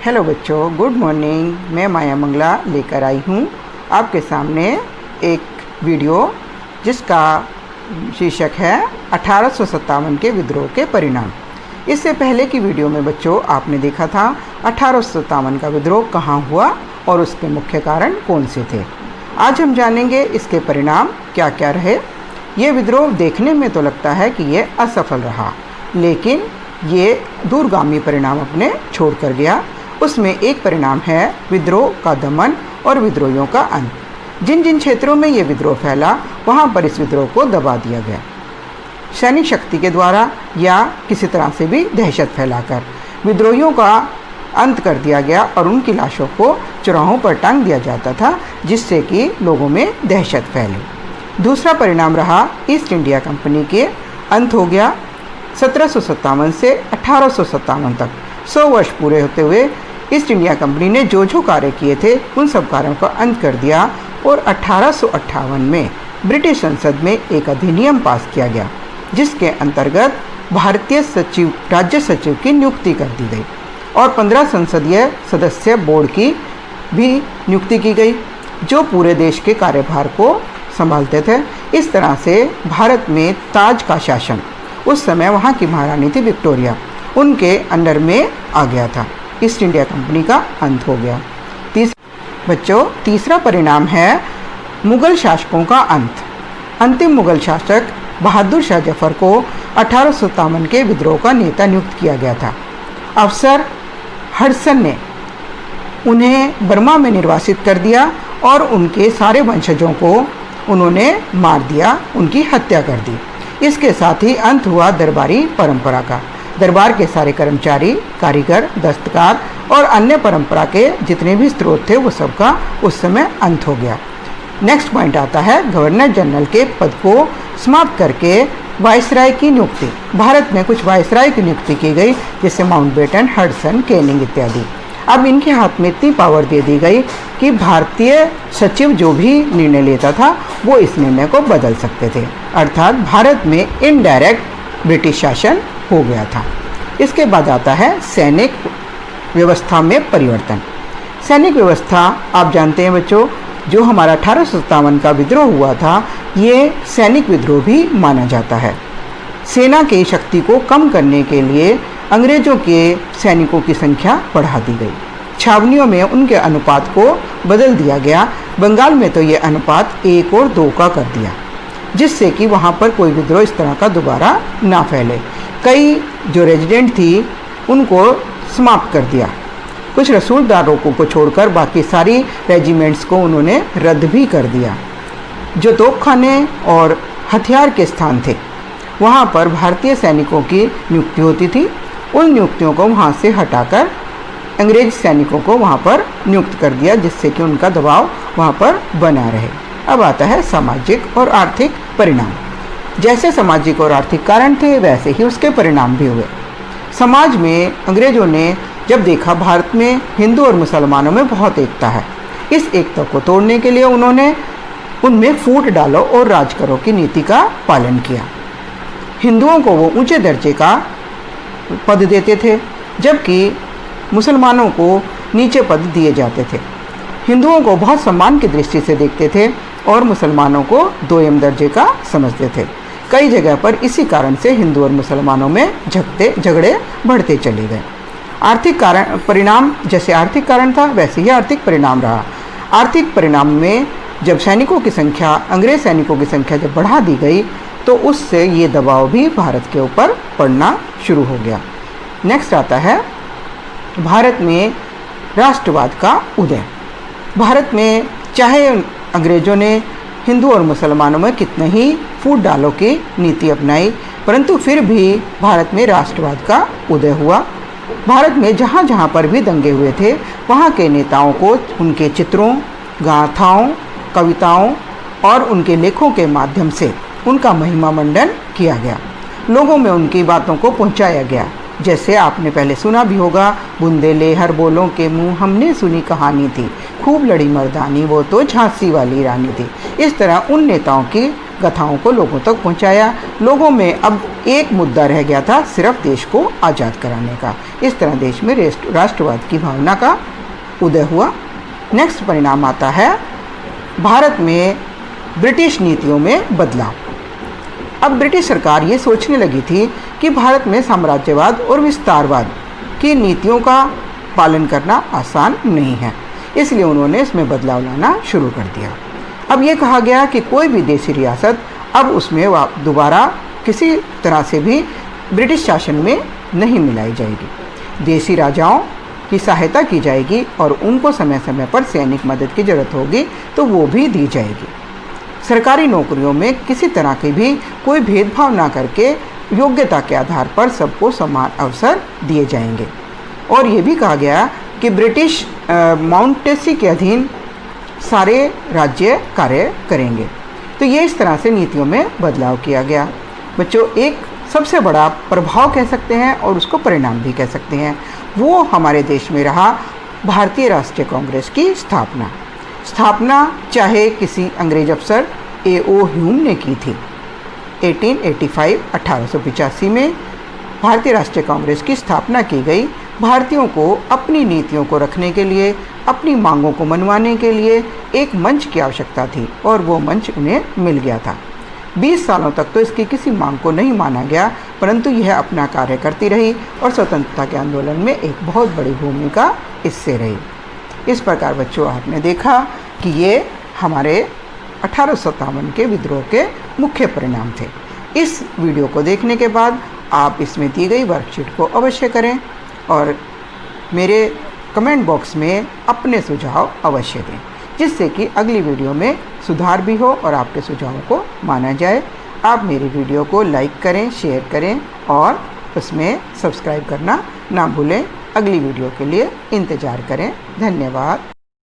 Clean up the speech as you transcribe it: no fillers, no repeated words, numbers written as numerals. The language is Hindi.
हेलो बच्चों, गुड मॉर्निंग। मैं माया मंगला लेकर आई हूँ आपके सामने एक वीडियो जिसका शीर्षक है 1857 के विद्रोह के परिणाम। इससे पहले की वीडियो में बच्चों आपने देखा था 1857 का विद्रोह कहाँ हुआ और उसके मुख्य कारण कौन से थे। आज हम जानेंगे इसके परिणाम क्या क्या रहे। ये विद्रोह देखने में तो लगता है कि ये असफल रहा, लेकिन ये दूरगामी परिणाम अपने छोड़ कर गया। उसमें एक परिणाम है विद्रोह का दमन और विद्रोहियों का अंत। जिन जिन क्षेत्रों में ये विद्रोह फैला वहाँ पर इस विद्रोह को दबा दिया गया, सैनिक शक्ति के द्वारा या किसी तरह से भी दहशत फैलाकर विद्रोहियों का अंत कर दिया गया और उनकी लाशों को चौराहों पर टांग दिया जाता था, जिससे कि लोगों में दहशत फैली। दूसरा परिणाम रहा ईस्ट इंडिया कंपनी के अंत हो गया। 1757 से 1857 तक 100 वर्ष पूरे होते हुए ईस्ट इंडिया कंपनी ने जो जो कार्य किए थे उन सब कार्यों का अंत कर दिया और 1858 में ब्रिटिश संसद में एक अधिनियम पास किया गया, जिसके अंतर्गत भारतीय सचिव राज्य सचिव की नियुक्ति कर दी गई और 15 संसदीय सदस्य बोर्ड की भी नियुक्ति की गई, जो पूरे देश के कार्यभार को संभालते थे। इस तरह से भारत में ताज का शासन, उस समय वहाँ की महारानी थी विक्टोरिया, उनके अंडर में आ गया था। ईस्ट इंडिया कंपनी का अंत हो गया। तीसरा परिणाम है मुग़ल शासकों का अंत। अंतिम मुग़ल शासक बहादुर शाह जफर को 1857 के विद्रोह का नेता नियुक्त किया गया था। अफसर हडसन ने उन्हें बर्मा में निर्वासित कर दिया और उनके सारे वंशजों को उन्होंने मार दिया, उनकी हत्या कर दी। इसके साथ ही अंत हुआ दरबारी परंपरा का। दरबार के सारे कर्मचारी, कारीगर, दस्तकार और अन्य परंपरा के जितने भी स्रोत थे वो सबका उस समय अंत हो गया। नेक्स्ट पॉइंट आता है गवर्नर जनरल के पद को समाप्त करके वायसराय की नियुक्ति। भारत में कुछ वायसराय की नियुक्ति की गई, जैसे माउंटबेटन, हडसन, केनिंग इत्यादि। अब इनके हाथ में इतनी पावर दे दी गई कि भारतीय सचिव जो भी निर्णय लेता था वो इस निर्णय को बदल सकते थे, अर्थात भारत में इनडायरेक्ट ब्रिटिश शासन हो गया था। इसके बाद आता है सैनिक व्यवस्था में परिवर्तन। सैनिक व्यवस्था आप जानते हैं बच्चों, जो हमारा 1857 का विद्रोह हुआ था ये सैनिक विद्रोह भी माना जाता है। सेना की शक्ति को कम करने के लिए अंग्रेज़ों के सैनिकों की संख्या बढ़ा दी गई। छावनियों में उनके अनुपात को बदल दिया गया। बंगाल में तो ये अनुपात 1 और 2 का कर दिया, जिससे कि वहाँ पर कोई विद्रोह इस तरह का दोबारा ना फैले। कई जो रेजिडेंट थी उनको समाप्त कर दिया। कुछ रसूलदारों को छोड़कर बाकी सारी रेजिमेंट्स को उन्होंने रद्द भी कर दिया। जो तोपखाने और हथियार के स्थान थे वहाँ पर भारतीय सैनिकों की नियुक्ति होती थी, उन नियुक्तियों को वहाँ से हटाकर अंग्रेज सैनिकों को वहाँ पर नियुक्त कर दिया, जिससे कि उनका दबाव वहाँ पर बना रहे। अब आता है सामाजिक और आर्थिक परिणाम। जैसे सामाजिक और आर्थिक कारण थे वैसे ही उसके परिणाम भी हुए। समाज में अंग्रेज़ों ने जब देखा भारत में हिंदू और मुसलमानों में बहुत एकता है, इस एकता को तोड़ने के लिए उन्होंने उनमें फूट डालो और राज करो की नीति का पालन किया। हिंदुओं को वो ऊंचे दर्जे का पद देते थे, जबकि मुसलमानों को नीचे पद दिए जाते थे। हिंदुओं को बहुत सम्मान की दृष्टि से देखते थे और मुसलमानों को दोयम दर्जे का समझते थे। कई जगह पर इसी कारण से हिंदू और मुसलमानों में झगड़े बढ़ते चले गए। आर्थिक कारण परिणाम, जैसे आर्थिक कारण था वैसे ही आर्थिक परिणाम रहा। आर्थिक परिणाम में जब सैनिकों की संख्या, अंग्रेज सैनिकों की संख्या जब बढ़ा दी गई तो उससे ये दबाव भी भारत के ऊपर पड़ना शुरू हो गया। नेक्स्ट आता है भारत में राष्ट्रवाद का उदय। भारत में चाहे अंग्रेज़ों ने हिंदू और मुसलमानों में कितने ही फूट डालो की नीति अपनाई, परंतु फिर भी भारत में राष्ट्रवाद का उदय हुआ। भारत में जहाँ जहाँ पर भी दंगे हुए थे वहाँ के नेताओं को उनके चित्रों, गाथाओं, कविताओं और उनके लेखों के माध्यम से उनका महिमा मंडन किया गया। लोगों में उनकी बातों को पहुँचाया गया। जैसे आपने पहले सुना भी होगा, बुंदेले हर बोलों के मुँह हमने सुनी कहानी थी, खूब लड़ी मर्दानी वो तो झांसी वाली रानी थी। इस तरह उन नेताओं की गाथाओं को लोगों तक पहुंचाया। लोगों में अब एक मुद्दा रह गया था, सिर्फ देश को आज़ाद कराने का। इस तरह देश में राष्ट्रवाद की भावना का उदय हुआ। नेक्स्ट परिणाम आता है भारत में ब्रिटिश नीतियों में बदलाव। अब ब्रिटिश सरकार ये सोचने लगी थी कि भारत में साम्राज्यवाद और विस्तारवाद की नीतियों का पालन करना आसान नहीं है, इसलिए उन्होंने इसमें बदलाव लाना शुरू कर दिया। अब ये कहा गया कि कोई भी देशी रियासत अब उसमें दोबारा किसी तरह से भी ब्रिटिश शासन में नहीं मिलाई जाएगी। देशी राजाओं की सहायता की जाएगी और उनको समय समय पर सैनिक मदद की ज़रूरत होगी तो वो भी दी जाएगी। सरकारी नौकरियों में किसी तरह के भी कोई भेदभाव ना करके योग्यता के आधार पर सबको समान अवसर दिए जाएंगे। और ये भी कहा गया कि ब्रिटिश माउंटेसी के अधीन सारे राज्य कार्य करेंगे। तो ये इस तरह से नीतियों में बदलाव किया गया। बच्चों, एक सबसे बड़ा प्रभाव कह सकते हैं और उसको परिणाम भी कह सकते हैं, वो हमारे देश में रहा भारतीय राष्ट्रीय कांग्रेस की स्थापना चाहे किसी अंग्रेज अफसर A.O. ह्यूम ने की थी। 1885 में भारतीय राष्ट्रीय कांग्रेस की स्थापना की गई। भारतीयों को अपनी नीतियों को रखने के लिए, अपनी मांगों को मनवाने के लिए एक मंच की आवश्यकता थी और वो मंच उन्हें मिल गया था। 20 सालों तक तो इसकी किसी मांग को नहीं माना गया, परंतु यह अपना कार्य करती रही और स्वतंत्रता के आंदोलन में एक बहुत बड़ी भूमिका इससे रही। इस प्रकार बच्चों, आपने देखा कि ये हमारे 1857 के विद्रोह के मुख्य परिणाम थे। इस वीडियो को देखने के बाद आप इसमें दी गई वर्कशीट को अवश्य करें और मेरे कमेंट बॉक्स में अपने सुझाव अवश्य दें, जिससे कि अगली वीडियो में सुधार भी हो और आपके सुझावों को माना जाए। आप मेरी वीडियो को लाइक करें, शेयर करें और उसमें सब्सक्राइब करना ना भूलें। अगली वीडियो के लिए इंतज़ार करें। धन्यवाद।